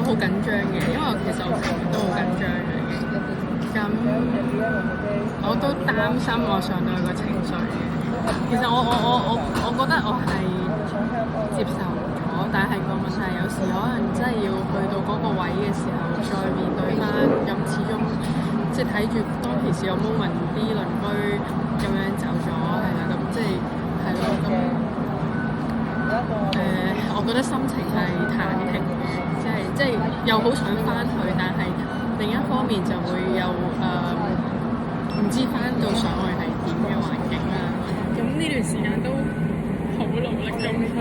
好緊張嘅，因為其實我成日都好緊張嘅。咁我都擔心我上到去個情緒嘅。其實我覺得我係接受咗，但係個問題有時可能真係要去到嗰個位嘅時候，再面對翻。咁始終即係睇住當其時個 moment 啲鄰居咁樣走咗，係啦，咁即係係咯，咁我覺得心情係忐忑，即係又好想翻去，但係另一方面就會有唔知翻到上去係點嘅環境啦。咁呢段時間都好努力咁去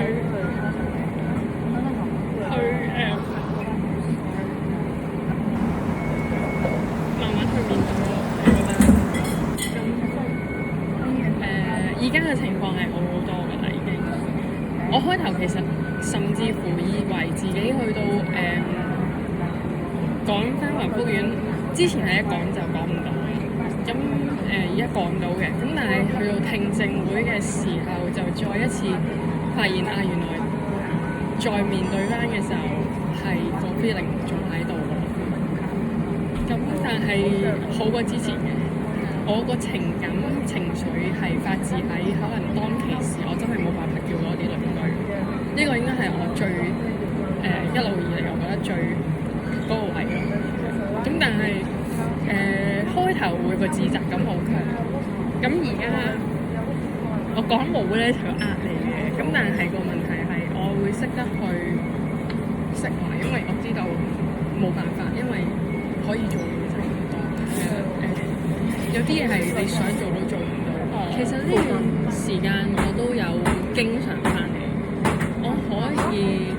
慢慢去面對咯。我覺得咁而家嘅情況係好好多㗎啦，已經。我開頭其實甚至乎以為自己去到講翻華福院之前係一講就講唔到嘅，咁而家講到嘅，咁但係去到聽證會嘅時候就再一次發現原來再面對翻嘅時候係個 feeling 仲喺度咯，咁但係好過之前嘅。我個情感情緒係發自喺可能當其時我真係冇辦法叫我啲鄰居，呢個應該係我最一路以嚟我覺得最嗰個位咯。咁但係開頭會個自責感好強，咁而家我講冇咧就呃你嘅，咁但係個問題係我會識得去釋懷，因為我知道冇辦法，因為可以做嘅就係咁多。有啲嘢係你想做都做唔到。其實呢段時間我都有經常翻嚟，我可以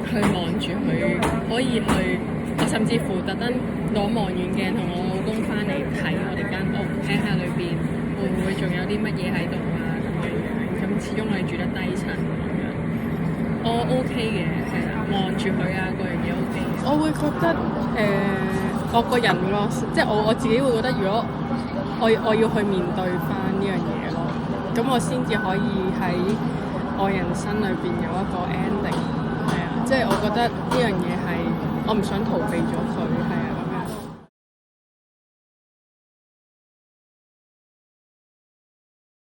去望住佢，可以去，我甚至乎特登攞望遠鏡同我老公翻嚟睇我哋間屋，睇下裏邊會唔會仲有啲乜嘢喺度啊咁樣樣。咁始終我哋住得低層咁樣，我 OK 嘅，係啦，望住佢啊，嗰樣嘢 OK。我會覺得我個人咯，即係我自己會覺得，如果我要去面對翻呢樣嘢咯，咁我先至可以喺我人生裏邊有一個 ending，係啊，即係我覺得呢樣嘢係我唔想逃避咗佢，係